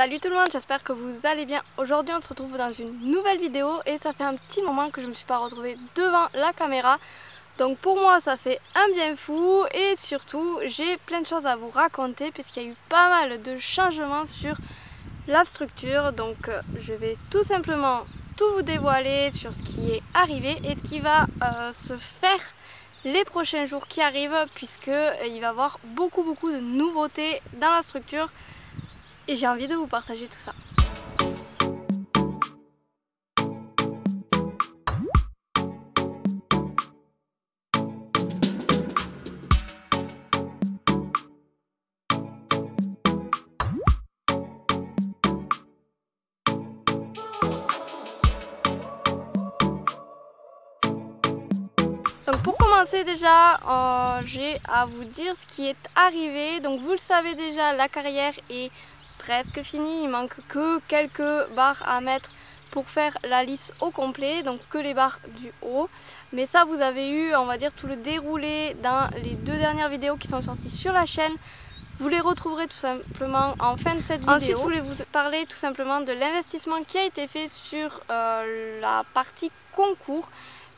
Salut tout le monde, j'espère que vous allez bien. Aujourd'hui on se retrouve dans une nouvelle vidéo et ça fait un petit moment que je ne me suis pas retrouvée devant la caméra. Donc pour moi ça fait un bien fou et surtout j'ai plein de choses à vous raconter puisqu'il y a eu pas mal de changements sur la structure. Donc je vais tout simplement tout vous dévoiler sur ce qui est arrivé et ce qui va se faire les prochains jours qui arrivent, puisqu'il va y avoir beaucoup de nouveautés dans la structure et j'ai envie de vous partager tout ça. Donc pour commencer déjà, j'ai à vous dire ce qui est arrivé. Donc vous le savez déjà, la carrière est presque finie. Il manque que quelques barres à mettre pour faire la lisse au complet, donc que les barres du haut. Mais ça vous avez eu, on va dire, tout le déroulé dans les deux dernières vidéos qui sont sorties sur la chaîne. Vous les retrouverez tout simplement en fin de cette vidéo. Ensuite, je voulais vous parler tout simplement de l'investissement qui a été fait sur la partie concours.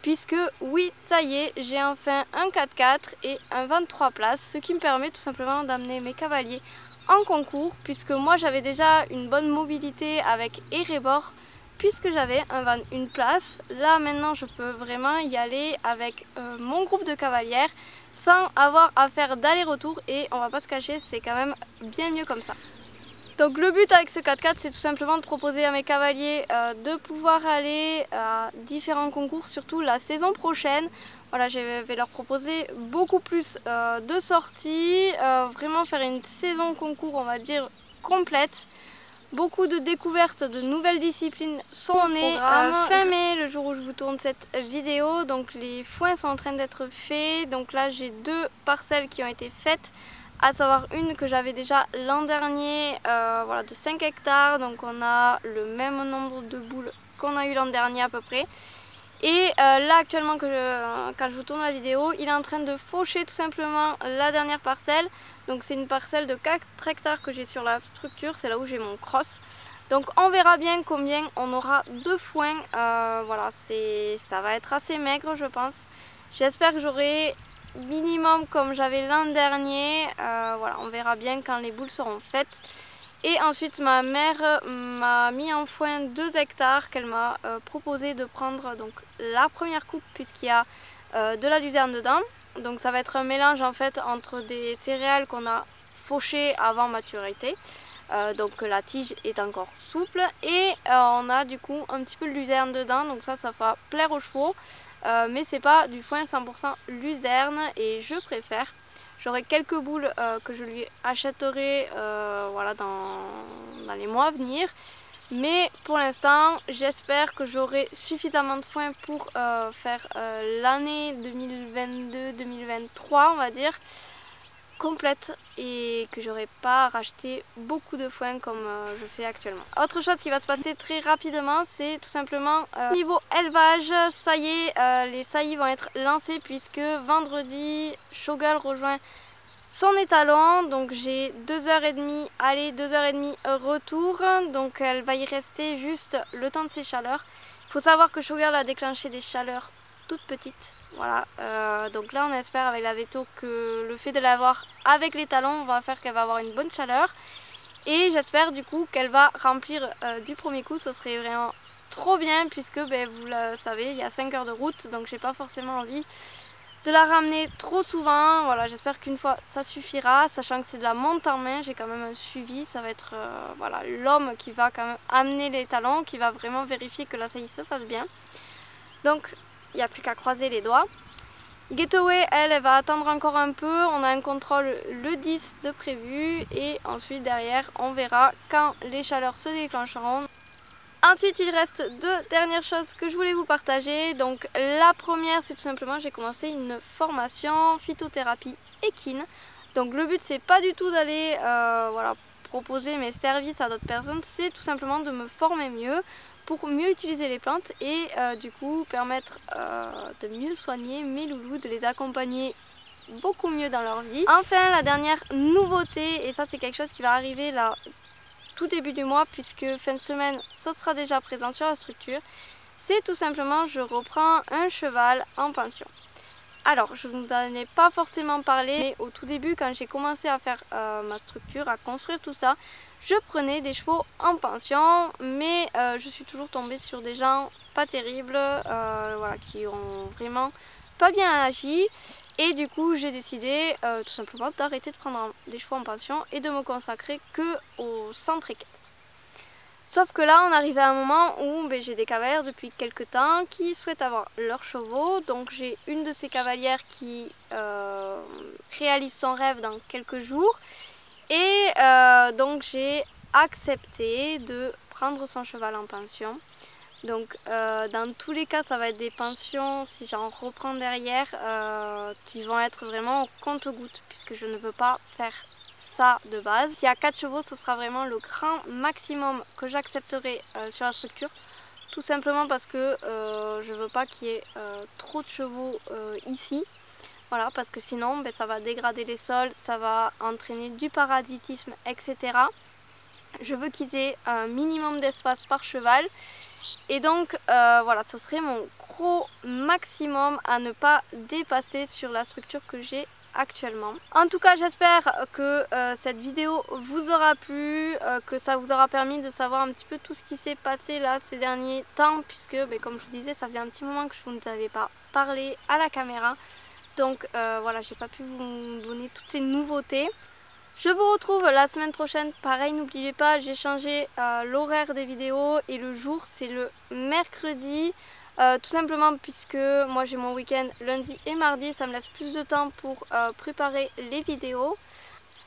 Puisque oui, ça y est, j'ai enfin un 4x4 et un 23 places, ce qui me permet tout simplement d'amener mes cavaliers en concours, puisque moi j'avais déjà une bonne mobilité avec Erebor, puisque j'avais un 21 places. Là maintenant je peux vraiment y aller avec mon groupe de cavalières sans avoir à faire d'aller-retour, et on va pas se cacher, c'est quand même bien mieux comme ça. Donc le but avec ce 4x4, c'est tout simplement de proposer à mes cavaliers de pouvoir aller à différents concours, surtout la saison prochaine. Voilà, je vais leur proposer beaucoup plus de sorties, vraiment faire une saison concours, on va dire, complète. Beaucoup de découvertes de nouvelles disciplines sont nées fin mai, le jour où je vous tourne cette vidéo. Donc les foins sont en train d'être faits. Donc là j'ai deux parcelles qui ont été faites, à savoir une que j'avais déjà l'an dernier, voilà, de 5 hectares, donc on a le même nombre de boules qu'on a eu l'an dernier à peu près. Et là actuellement, quand je vous tourne la vidéo, il est en train de faucher tout simplement la dernière parcelle. Donc c'est une parcelle de 4 hectares que j'ai sur la structure, c'est là où j'ai mon cross. Donc on verra bien combien on aura de foin, voilà, ça va être assez maigre je pense. J'espère que j'aurai minimum comme j'avais l'an dernier, voilà, on verra bien quand les boules seront faites. Et ensuite ma mère m'a mis en foin 2 hectares qu'elle m'a proposé de prendre donc la première coupe, puisqu'il y a de la luzerne dedans. Donc ça va être un mélange en fait entre des céréales qu'on a fauchées avant maturité, donc la tige est encore souple, et on a du coup un petit peu de luzerne dedans, donc ça va plaire aux chevaux. Mais c'est pas du foin 100% luzerne et je préfère. J'aurai quelques boules que je lui achèterai voilà, dans les mois à venir. Mais pour l'instant, j'espère que j'aurai suffisamment de foin pour faire l'année 2022-2023, on va dire, complète, et que j'aurai pas racheté beaucoup de foin comme je fais actuellement. Autre chose qui va se passer très rapidement, c'est tout simplement niveau élevage. Ça y est, les saillies vont être lancées, puisque vendredi Showgirl rejoint son étalon. Donc j'ai 2h30 aller, 2h30 retour, donc elle va y rester juste le temps de ses chaleurs. Il faut savoir que Showgirl a déclenché des chaleurs toutes petites. Voilà, donc là on espère avec la veto que le fait de l'avoir avec les talons va faire qu'elle va avoir une bonne chaleur, et j'espère du coup qu'elle va remplir du premier coup. Ce serait vraiment trop bien, puisque ben, vous le savez, il y a 5 heures de route, donc j'ai pas forcément envie de la ramener trop souvent. Voilà, j'espère qu'une fois ça suffira, sachant que c'est de la monte en main, j'ai quand même un suivi. Ça va être voilà, l'homme qui va quand même amener les talons, qui va vraiment vérifier que la saillie se fasse bien. Donc il n'y a plus qu'à croiser les doigts. Getaway, elle va attendre encore un peu. On a un contrôle le 10 de prévu, et ensuite derrière on verra quand les chaleurs se déclencheront. Ensuite il reste deux dernières choses que je voulais vous partager. Donc la première, c'est tout simplement, j'ai commencé une formation phytothérapie équine. Donc le but c'est pas du tout d'aller voilà, proposer mes services à d'autres personnes, c'est tout simplement de me former mieux pour mieux utiliser les plantes et du coup permettre de mieux soigner mes loulous, de les accompagner beaucoup mieux dans leur vie. Enfin, la dernière nouveauté, et ça c'est quelque chose qui va arriver là tout début du mois puisque fin de semaine ça sera déjà présent sur la structure. C'est tout simplement je reprends un cheval en pension. Alors je ne vous en ai pas forcément parlé, mais au tout début quand j'ai commencé à faire ma structure, à construire tout ça, je prenais des chevaux en pension, mais je suis toujours tombée sur des gens pas terribles, voilà, qui ont vraiment pas bien agi. Et du coup j'ai décidé tout simplement d'arrêter de prendre des chevaux en pension et de me consacrer que au centre équestre. Sauf que là on arrive à un moment où j'ai des cavalières depuis quelques temps qui souhaitent avoir leurs chevaux. Donc j'ai une de ces cavalières qui réalise son rêve dans quelques jours. Et donc j'ai accepté de prendre son cheval en pension. Donc dans tous les cas ça va être des pensions, si j'en reprends derrière, qui vont être vraiment au compte-gouttes puisque je ne veux pas faire ça de base. S'il y a 4 chevaux, ce sera vraiment le grand maximum que j'accepterai sur la structure. Tout simplement parce que je veux pas qu'il y ait trop de chevaux ici. Voilà, parce que sinon ça va dégrader les sols, ça va entraîner du parasitisme, etc. Je veux qu'ils aient un minimum d'espace par cheval. Et donc voilà, ce serait mon gros maximum à ne pas dépasser sur la structure que j'ai actuellement. En tout cas j'espère que cette vidéo vous aura plu, que ça vous aura permis de savoir un petit peu tout ce qui s'est passé là ces derniers temps, puisque comme je vous disais ça faisait un petit moment que je ne vous avais pas parlé à la caméra. Donc voilà, j'ai pas pu vous donner toutes les nouveautés. Je vous retrouve la semaine prochaine, pareil n'oubliez pas, j'ai changé l'horaire des vidéos et le jour c'est le mercredi. Tout simplement puisque moi j'ai mon week-end lundi et mardi, ça me laisse plus de temps pour préparer les vidéos.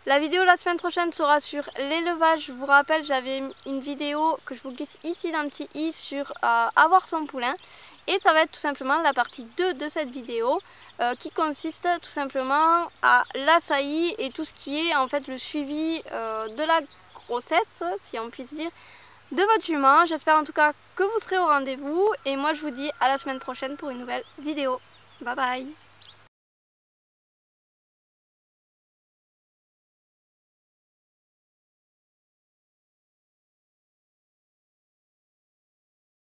La vidéo la semaine prochaine sera sur l'élevage. Je vous rappelle, j'avais une vidéo que je vous glisse ici d'un petit i sur avoir son poulain. Et ça va être tout simplement la partie 2 de cette vidéo qui consiste tout simplement à l'assaillie et tout ce qui est en fait le suivi de la grossesse, si on puisse dire, de votre jument. J'espère en tout cas que vous serez au rendez-vous et moi je vous dis à la semaine prochaine pour une nouvelle vidéo. Bye bye.